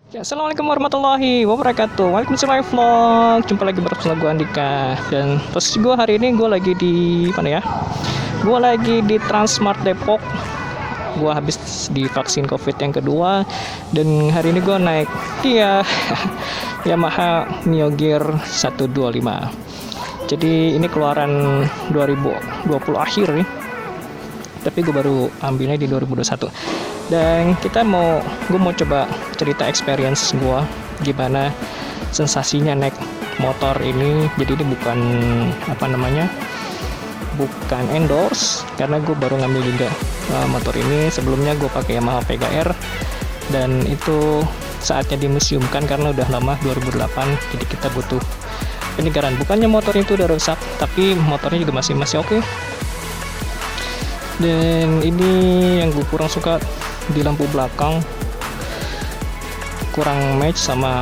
Ya, Assalamualaikum warahmatullahi wabarakatuh. Waalaikumsalam vlog. Jumpa lagi bersama gue Andika. Dan posisi gue hari ini gue lagi di mana ya? Gue lagi di Transmart Depok. Gue habis divaksin COVID yang kedua. Dan hari ini gue naik Kia Yamaha Mio Gear 125. Jadi ini keluaran 2020 akhir nih. Tapi gue baru ambilnya di 2021. Dan gue mau coba cerita experience gue gimana sensasinya naik motor ini. Jadi ini bukan endorse, karena gue baru ngambil juga motor ini. Sebelumnya gue pakai Yamaha Vega R, dan itu saatnya dimuseumkan karena udah lama, 2008. Jadi kita butuh penyegaran. Bukannya motor itu udah rusak, tapi motornya juga masih oke. Dan ini yang gue kurang suka di lampu belakang, kurang match sama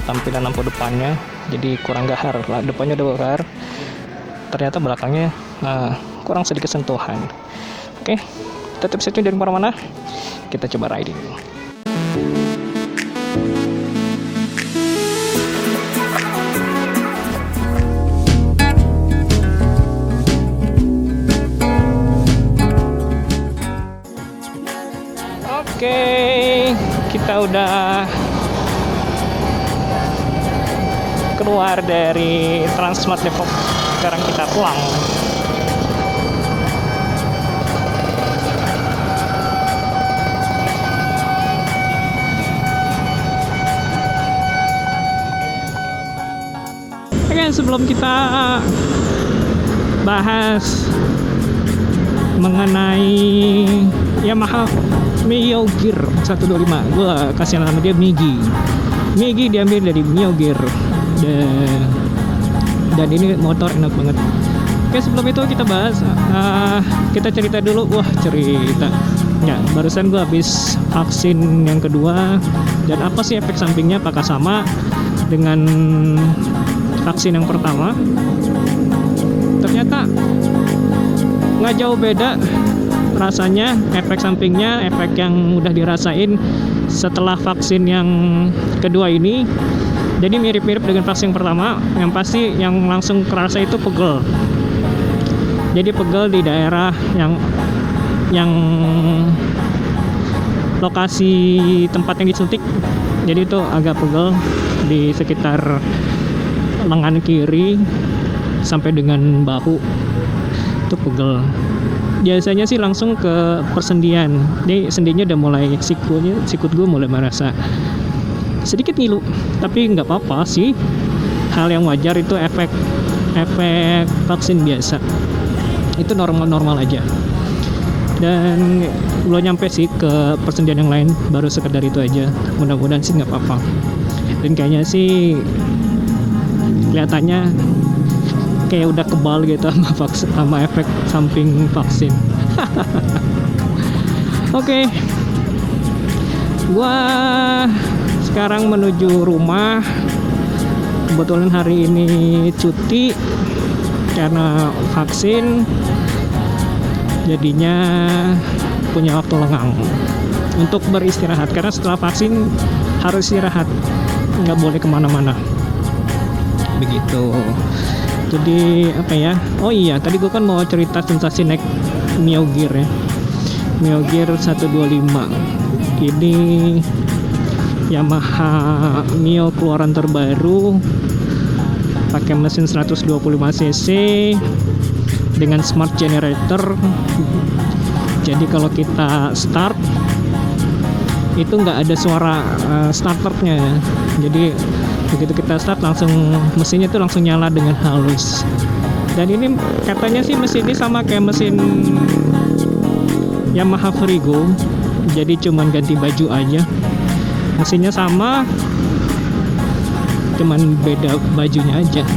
tampilan lampu depannya. Jadi kurang gahar lah, depannya udah gahar, ternyata belakangnya kurang sedikit sentuhan. Oke, tetap stay tune dari mana-mana, kita coba riding. Oke, kita udah keluar dari Transmart Depok. Sekarang kita pulang. Oke, sebelum kita bahas mengenai Yamaha Mio Gear 125, gue kasih nama dia Migi diambil dari Mio Gear, dan ini motor enak banget. Oke, sebelum itu kita bahas, kita cerita dulu. Ya, barusan gue habis vaksin yang kedua, dan apa sih efek sampingnya, apakah sama dengan vaksin yang pertama? Ternyata nggak jauh beda rasanya, efek sampingnya, efek yang udah dirasain setelah vaksin yang kedua ini. Jadi mirip-mirip dengan vaksin pertama. Yang pasti yang langsung kerasa itu pegel. Jadi pegel di daerah yang lokasi tempat yang disuntik. Jadi itu agak pegel di sekitar lengan kiri sampai dengan bahu, itu pegel. Biasanya sih langsung ke persendian. Jadi sendinya udah mulai, sikut gue mulai merasa sedikit ngilu, tapi nggak apa-apa sih, hal yang wajar. Itu efek vaksin biasa, itu normal aja. Dan belum nyampe sih ke persendian yang lain, baru sekedar itu aja. Mudah-mudahan sih nggak apa-apa. Dan kayaknya sih kelihatannya kayak udah kebal gitu sama efek samping vaksin. Oke, gua sekarang menuju rumah. Kebetulan hari ini cuti karena vaksin, jadinya punya waktu lengang untuk beristirahat, karena setelah vaksin harus istirahat, nggak boleh kemana-mana begitu. Jadi oh iya, tadi gue kan mau cerita sensasi naik Mio Gear ya, Mio Gear 125. Ini Yamaha Mio keluaran terbaru, pakai mesin 125 cc dengan smart generator. Jadi kalau kita start itu nggak ada suara starternya. Jadi begitu kita start, langsung mesinnya tuh langsung nyala dengan halus. Dan ini katanya sih mesin ini sama kayak mesin Yamaha Frigo, jadi cuman ganti baju aja. Mesinnya sama, cuman beda bajunya aja.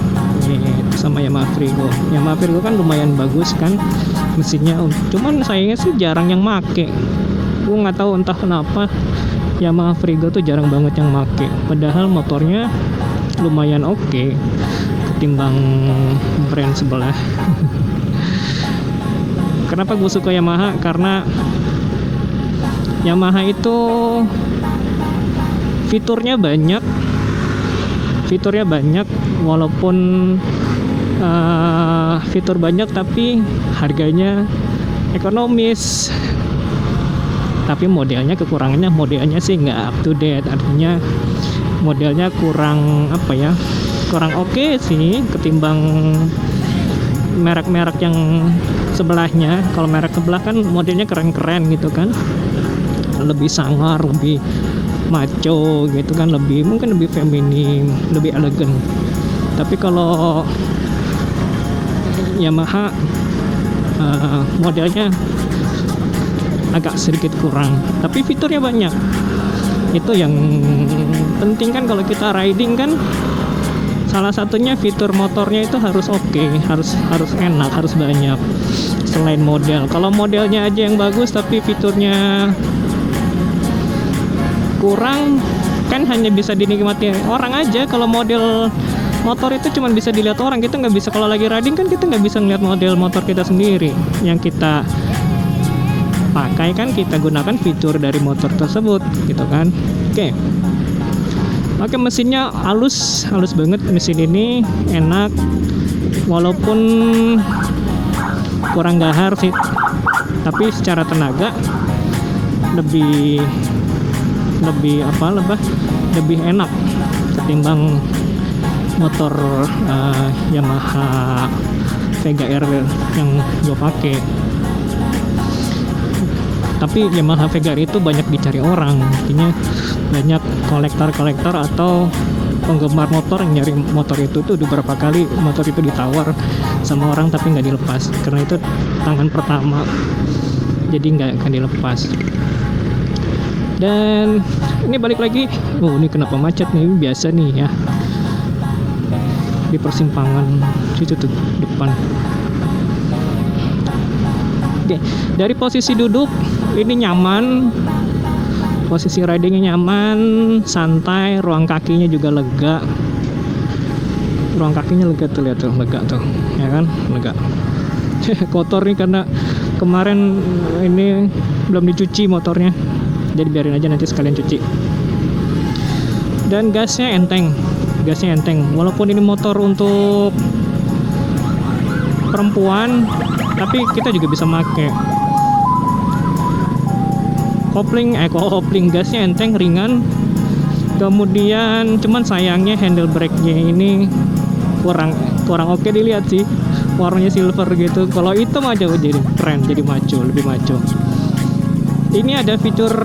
Itu sama Yamaha Frigo. Yamaha Frigo kan lumayan bagus kan mesinnya, cuman sayangnya sih jarang yang make. Gue nggak tahu entah kenapa Yamaha Frigo tuh jarang banget yang make, padahal motornya lumayan oke ketimbang brand sebelah. Kenapa gue suka Yamaha? Karena Yamaha itu fiturnya banyak, walaupun fitur banyak tapi harganya ekonomis. Tapi kekurangannya modelnya sih nggak up to date, artinya modelnya kurang oke sih ketimbang merek-merek yang sebelahnya. Kalau merek sebelah kan modelnya keren-keren gitu kan, lebih sangar, lebih maco gitu kan, mungkin lebih feminim, lebih elegan. Tapi kalau Yamaha modelnya agak sedikit kurang, tapi fiturnya banyak. Itu yang penting kan kalau kita riding kan, salah satunya fitur motornya itu harus oke, harus enak, harus banyak. Selain model, kalau modelnya aja yang bagus tapi fiturnya kurang, kan hanya bisa dinikmati orang aja. Kalau model motor itu cuma bisa dilihat orang, kita nggak bisa, kalau lagi riding kan kita nggak bisa ngeliat model motor kita sendiri. Yang kita pakai kan kita gunakan fitur dari motor tersebut gitu kan. Oke, mesinnya halus banget. Mesin ini enak, walaupun kurang gahar sih, tapi secara tenaga lebih enak ketimbang motor Yamaha Vega R yang gue pakai. Tapi Yamaha Vega R itu banyak dicari orang, artinya banyak kolektor atau penggemar motor yang nyari motor itu tuh beberapa kali motor itu ditawar sama orang tapi nggak dilepas, karena itu tangan pertama, jadi nggak akan dilepas. Dan ini balik lagi, ini kenapa macet nih? Biasa nih ya, di persimpangan situ tuh depan. Oke, dari posisi duduk ini nyaman, posisi ridingnya nyaman, santai, ruang kakinya juga lega. Ruang kakinya lega tuh, lihat tuh, lega tuh, ya kan, lega. Kotor nih karena kemarin ini belum dicuci motornya, jadi biarin aja nanti sekalian cuci. Dan gasnya enteng, walaupun ini motor untuk perempuan, tapi kita juga bisa pakai. Kopling gasnya enteng, ringan. Kemudian cuman sayangnya handle brake-nya ini kurang oke dilihat sih. Warnanya silver gitu. Kalau hitam aja jadi keren, jadi lebih maco. Ini ada fitur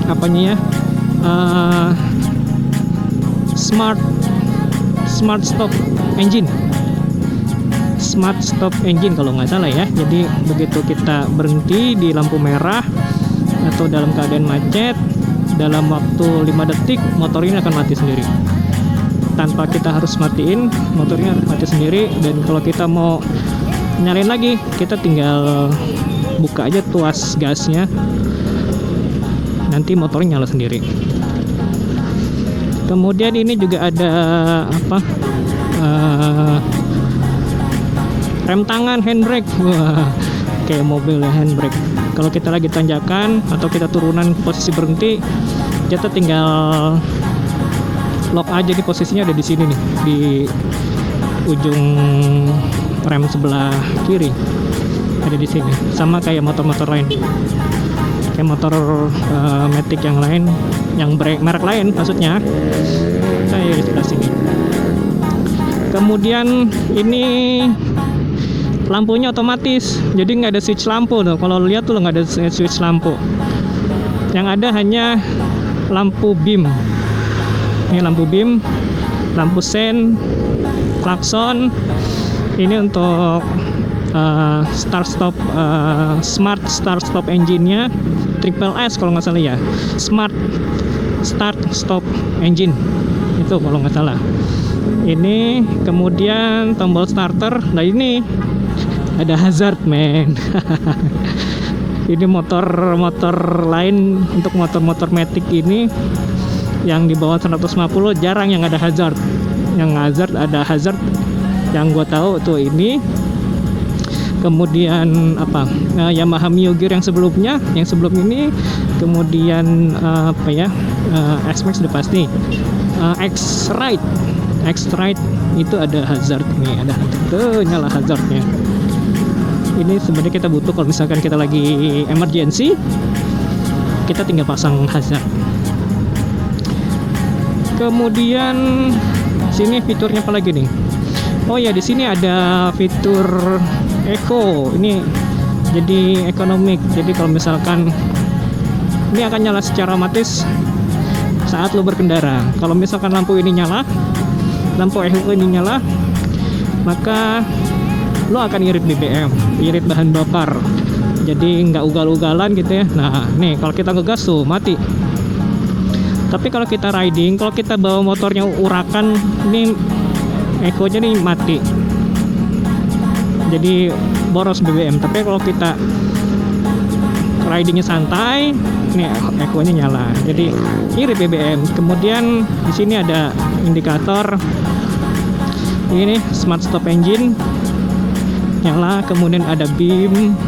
apanya ya? Smart Stop Engine kalau nggak salah ya. Jadi begitu kita berhenti di lampu merah atau dalam keadaan macet, dalam waktu 5 detik motor ini akan mati sendiri. Tanpa kita harus matiin, motornya mati sendiri. Dan kalau kita mau nyalain lagi, kita tinggal buka aja tuas gasnya, nanti motornya nyala sendiri. Kemudian ini juga ada rem tangan, handbrake. Wah, kayak mobil ya, handbrake. Kalau kita lagi tanjakan atau kita turunan posisi berhenti, kita tinggal lock aja, di posisinya ada di sini nih, di ujung rem sebelah kiri, ada di sini. Sama kayak motor-motor lain, kayak motor Matic yang lain, yang merek lain maksudnya. Saya di sebelah sini. Kemudian ini lampunya otomatis, jadi nggak ada switch lampu tuh. Kalau lihat tuh nggak ada switch lampu, yang ada hanya lampu beam. Ini lampu beam, lampu sen, klakson. Ini untuk smart start stop engine-nya, triple S kalau nggak salah ya, smart start stop engine itu kalau nggak salah. Ini kemudian tombol starter. Nah ini ada hazard, men. Ini motor-motor lain, untuk motor-motor Matic ini yang di bawah 150 jarang yang ada hazard. Yang ada hazard yang gue tahu tuh ini. Kemudian Yamaha Mio Gear yang sebelum ini. Kemudian X-Max udah pasti. X-Ride itu ada hazard nih, ada tuh nyala hazardnya. Ini sebenarnya kita butuh kalau misalkan kita lagi emergency, kita tinggal pasang hazard. Kemudian sini fiturnya apa lagi nih? Oh ya, di sini ada fitur eco. Ini jadi ekonomik. Jadi kalau misalkan ini akan nyala secara otomatis saat lo berkendara. Kalau misalkan lampu ini nyala, lampu eco ini nyala, maka lo akan irit BBM, irit bahan bakar. Jadi nggak ugal-ugalan gitu ya. Nah, nih kalau kita ngegas tuh mati. Tapi kalau kita riding, kalau kita bawa motornya urakan, ini eco-nya nih mati. Jadi boros BBM. Tapi kalau kita ridingnya santai, ini eco-nya nyala. Jadi irit BBM. Kemudian di sini ada indikator. Ini nih, smart stop engine nyala. Kemudian ada beam.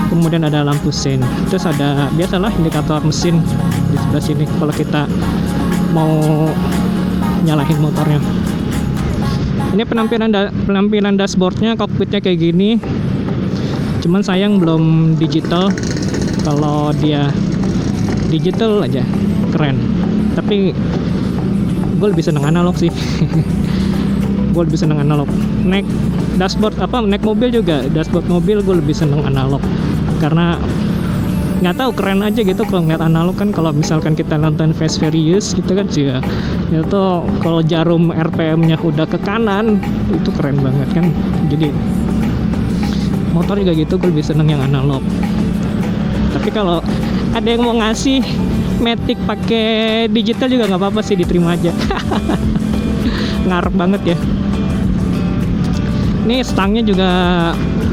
Kemudian ada lampu sein. Terus ada biasalah indikator mesin di sebelah sini kalau kita mau nyalain motornya. Ini penampilan dashboardnya, cockpitnya kayak gini. Cuman sayang belum digital. Kalau dia digital aja keren. Tapi gue lebih seneng analog sih. Gue lebih seneng analog. Naik mobil juga, dashboard mobil gue lebih seneng analog. Karena nggak tahu, keren aja gitu kalau ngeliat analog kan. Kalau misalkan kita nonton Fast Furious gitu kan sih ya, itu kalau jarum RPM-nya udah ke kanan itu keren banget kan. Jadi motor juga gitu, gue lebih seneng yang analog. Tapi kalau ada yang mau ngasih Matic pakai digital juga nggak apa-apa sih, diterima aja. Ngarep banget ya. Ini stangnya juga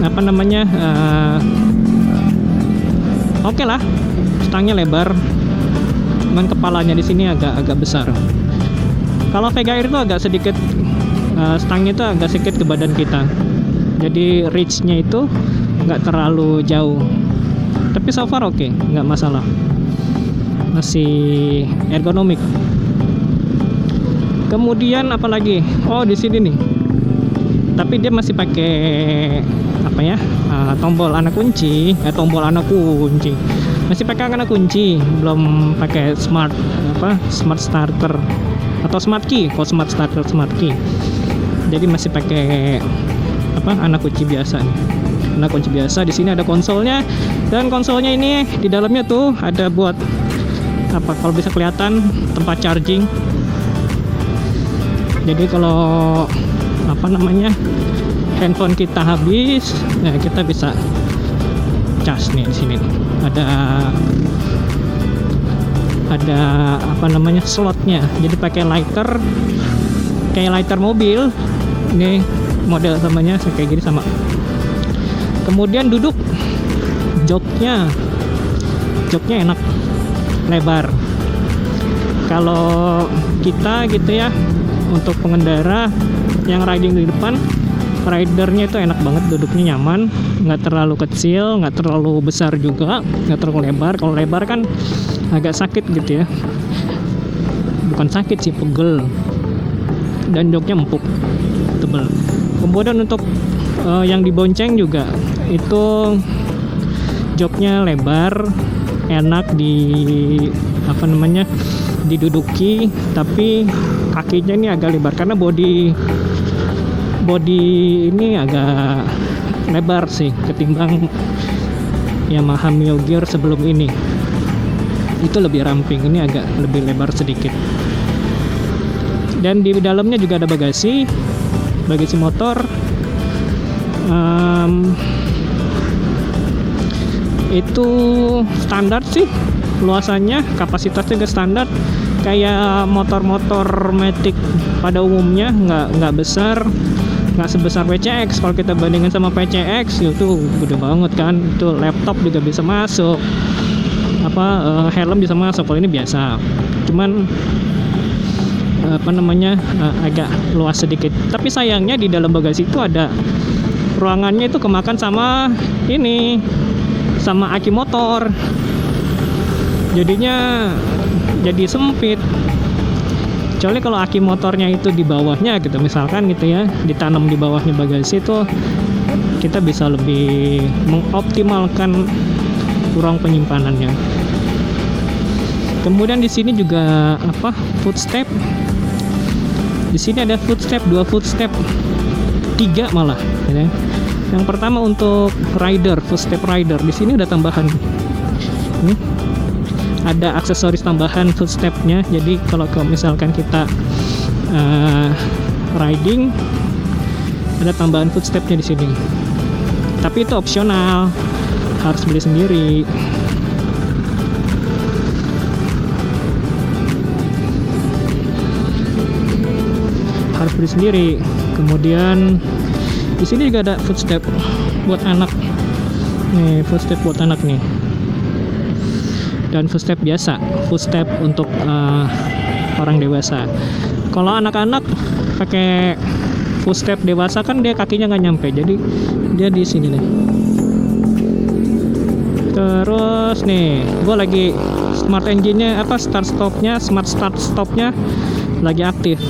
apa namanya, oke lah, stangnya lebar. Cuman kepalanya di sini agak besar. Kalau Vega Air itu agak sedikit, stangnya itu agak sedikit ke badan kita. Jadi reach-nya itu nggak terlalu jauh. Tapi so far oke, nggak masalah. Masih ergonomik. Kemudian apa lagi? Oh, di sini nih. Tapi dia masih pakai apa ya? Tombol anak kunci, Masih pakai anak kunci, belum pakai smart starter atau smart key. Kalau smart starter, smart key. Jadi masih pakai anak kunci biasa nih. Anak kunci biasa. Di sini ada konsolnya, dan konsolnya ini di dalamnya tuh ada buat kalau bisa kelihatan tempat charging. Jadi kalau handphone kita habis, nah kita bisa cas nih di sini. Ada slotnya. Jadi pakai lighter, kayak lighter mobil. Ini model samanya kayak gini sama. Kemudian duduk, joknya enak, lebar. Kalau kita gitu ya, untuk pengendara yang riding di depan, ridernya itu enak banget, duduknya nyaman, nggak terlalu kecil, nggak terlalu besar juga, nggak terlalu lebar. Kalau lebar kan agak sakit gitu ya, bukan sakit sih, pegel. Dan joknya empuk, tebal. Kemudian untuk yang dibonceng juga itu joknya lebar, enak diduduki, tapi kakinya ini agak lebar karena body ini agak lebar sih ketimbang Yamaha Mio Gear sebelum ini. Itu lebih ramping, ini agak lebih lebar sedikit. Dan di dalamnya juga ada bagasi motor. Itu standar sih luasannya, kapasitasnya juga standar kayak motor-motor Matic pada umumnya, nggak besar, nggak sebesar PCX. Kalau kita bandingin sama PCX itu gede banget kan. Itu laptop juga bisa masuk, helm bisa masuk. Kalau ini biasa, cuman agak luas sedikit. Tapi sayangnya di dalam bagasi itu ada ruangannya itu kemakan sama aki motor. Jadinya jadi sempit. Kecuali kalau aki motornya itu di bawahnya gitu, misalkan gitu ya, ditanam di bawahnya bagasi itu, kita bisa lebih mengoptimalkan ruang penyimpanannya. Kemudian di sini juga footstep. Di sini ada footstep, 2 footstep, 3 malah. Ya. Yang pertama untuk rider, footstep rider. Di sini ada tambahan. Nih, ada aksesoris tambahan footstepnya. Jadi kalau misalkan kita riding, ada tambahan footstepnya di sini. Tapi itu opsional, harus beli sendiri. Harus beli sendiri. Kemudian di sini juga ada footstep buat anak. Nih, footstep buat anak nih. Dan footstep biasa, footstep untuk orang dewasa. Kalau anak-anak pakai footstep dewasa kan dia kakinya nggak nyampe, jadi dia di sini nih. Terus nih, gue lagi smart engine-nya start stopnya, smart start stopnya lagi aktif.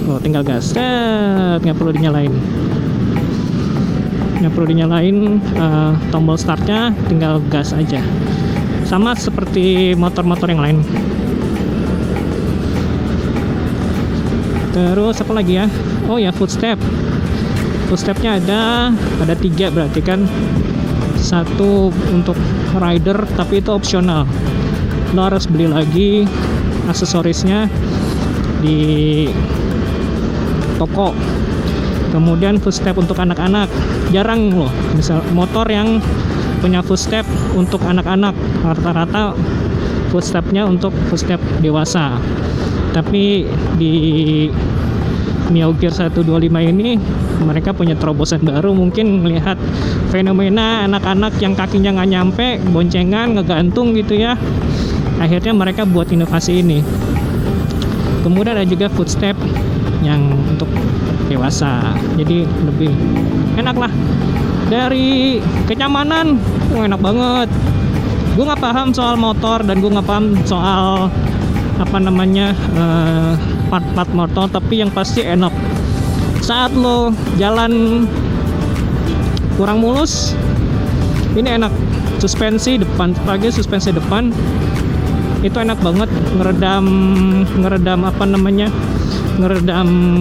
Oh, tinggal gas, nggak perlu dinyalain. Nggak perlu dinyalain tombol startnya, tinggal gas aja. Sama seperti motor-motor yang lain. Terus apa lagi ya? Oh ya, footstep. Footstepnya ada 3 berarti kan. 1 untuk rider, tapi itu opsional. Lo harus beli lagi aksesorisnya di toko. Kemudian footstep untuk anak-anak, jarang loh misal motor yang punya footstep untuk anak-anak. Rata-rata footstepnya untuk footstep dewasa. Tapi di Mio Gear 125 ini mereka punya terobosan baru, mungkin melihat fenomena anak-anak yang kakinya nggak nyampe, boncengan, ngegantung gitu ya. Akhirnya mereka buat inovasi ini. Kemudian ada juga footstep yang untuk dewasa, jadi lebih enak lah. Dari kenyamanan, enak banget. Gue nggak paham soal motor dan gue nggak paham soal part-part motor, tapi yang pasti enak. Saat lo jalan kurang mulus, ini enak. Suspensi depan, pakai suspensi depan itu enak banget, ngeredam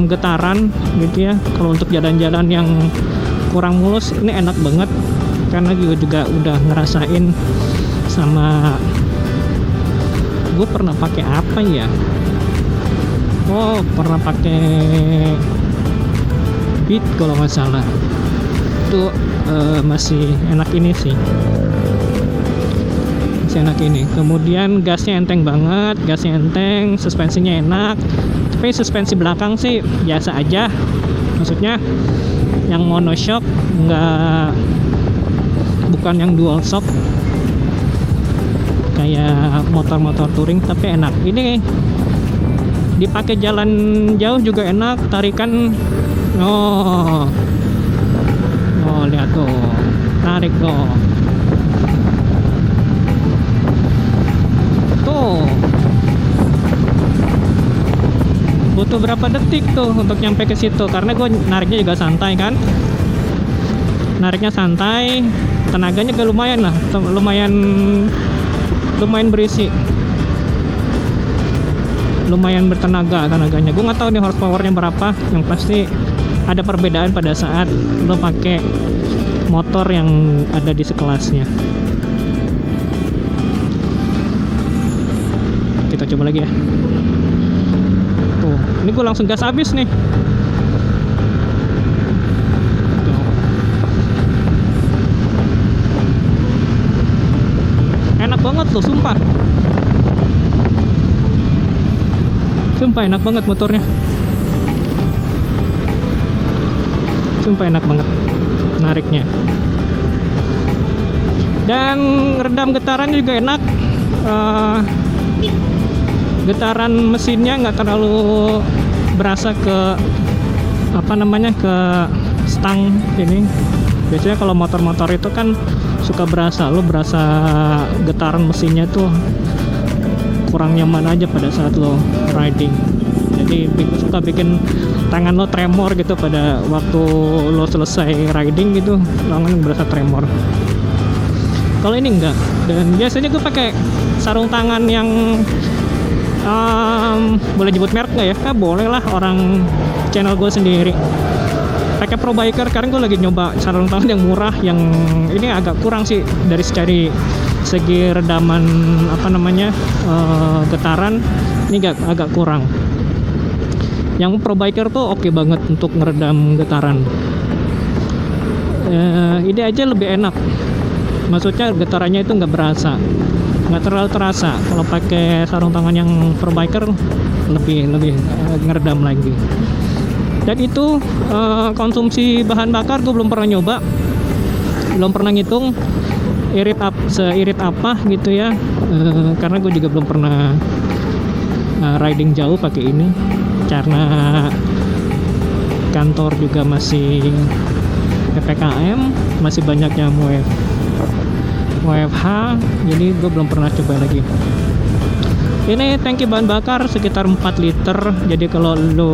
getaran gitu ya. Kalau untuk jalan-jalan yang kurang mulus, ini enak banget karena juga udah ngerasain sama. Gue pernah pakai apa ya? Oh, pernah pakai Beat kalau nggak salah. Itu masih enak ini sih. Masih enak ini. Kemudian gasnya enteng banget, suspensinya enak. Tapi suspensi belakang sih biasa aja. Maksudnya yang monoshock, bukan yang dual shock kayak motor-motor touring, tapi enak. Ini dipakai jalan jauh juga enak, tarikan. Oh, lihat tuh, tarik tuh. Butuh berapa detik tuh untuk nyampe ke situ, karena gue nariknya juga santai kan. Nariknya santai, tenaganya juga lumayan lah, lumayan berisi, lumayan bertenaga tenaganya. Gue nggak tahu nih horsepowernya berapa, yang pasti ada perbedaan pada saat lo pakai motor yang ada di sekelasnya. Kita coba lagi ya. Tuh, ini gue langsung gas habis nih. Enak banget loh, sumpah enak banget motornya. Sumpah enak banget nariknya, dan redam getaran juga enak. Getaran mesinnya nggak terlalu berasa ke ke stang ini. Biasanya kalau motor-motor itu kan suka berasa getaran mesinnya tuh kurang nyaman aja pada saat lo riding. Jadi suka bikin tangan lo tremor gitu pada waktu lo selesai riding gitu, tangan berasa tremor. Kalau ini enggak. Dan biasanya gue pakai sarung tangan yang boleh nyebut merek nggak ya? Boleh lah, orang channel gue sendiri pakai Pro Biker. Karena gue lagi nyoba sarung tangan yang murah, yang ini agak kurang sih dari segi redaman getaran. Ini agak kurang. Yang Pro Biker tuh oke banget untuk ngeredam getaran. Ini aja lebih enak, maksudnya getarannya itu nggak terlalu terasa. Kalau pakai sarung tangan yang Pro Biker lebih ngeredam lagi. Dan itu konsumsi bahan bakar gue belum pernah nyoba, belum pernah ngitung seirit apa gitu ya, karena gue juga belum pernah riding jauh pakai ini, karena kantor juga masih PPKM, masih banyak yang WFH, jadi gue belum pernah coba lagi. Ini tangki bahan bakar sekitar 4 liter, jadi kalau lo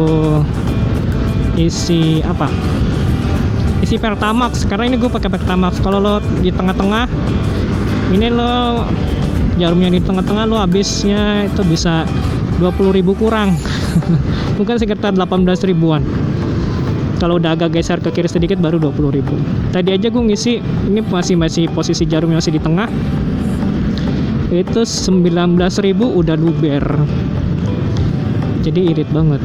isi Pertamax, karena ini gue pakai Pertamax. Kalau lo di tengah-tengah, ini lo jarumnya di tengah-tengah, lo habisnya itu bisa 20.000 kurang mungkin sekitar 18 ribuan. Kalau udah agak geser ke kiri sedikit baru 20.000. Tadi aja gue ngisi, ini masih posisi jarumnya masih di tengah, itu 19.000 udah luber, jadi irit banget.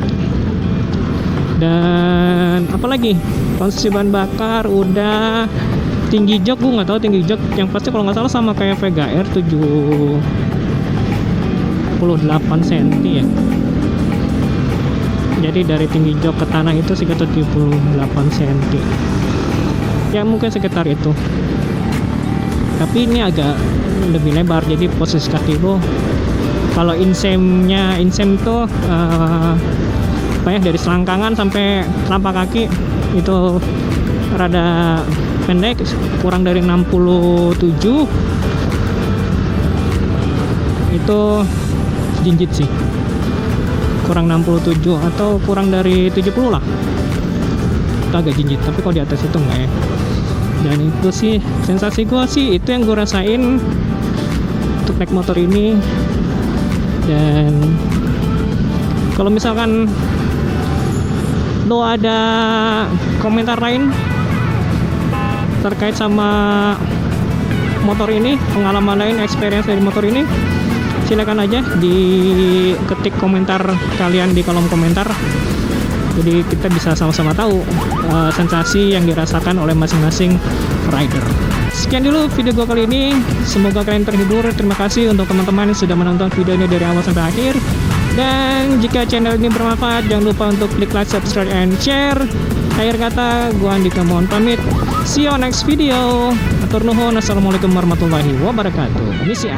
Dan apalagi konsumsi bahan bakar udah. Tinggi jok gue nggak tahu tinggi jok, yang pasti kalau nggak salah sama kayak Vega R 78 cm ya. Jadi dari tinggi jok ke tanah itu sekitar 78 cm ya, mungkin sekitar itu. Tapi ini agak lebih lebar, jadi posisi kaki lo, kalau insem tuh dari selangkangan sampai telapak kaki itu rada pendek, kurang dari 67 itu jinjit sih, kurang 67 atau kurang dari 70 lah, itu agak jinjit. Tapi kalau di atas itu enggak ya. Dan itu sih sensasi gue sih, itu yang gue rasain untuk naik motor ini. Dan kalau misalkan lo ada komentar lain terkait sama motor ini, pengalaman lain, experience dari motor ini, silakan aja diketik komentar kalian di kolom komentar. Jadi kita bisa sama-sama tahu sensasi yang dirasakan oleh masing-masing rider. Sekian dulu video gue kali ini, semoga kalian terhibur. Terima kasih untuk teman-teman yang sudah menonton video ini dari awal sampai akhir. Dan jika channel ini bermanfaat, jangan lupa untuk klik like, subscribe, and share. Akhir kata, gua Andika mohon pamit. See you on next video. Atur nuhun. Assalamualaikum warahmatullahi wabarakatuh. Misi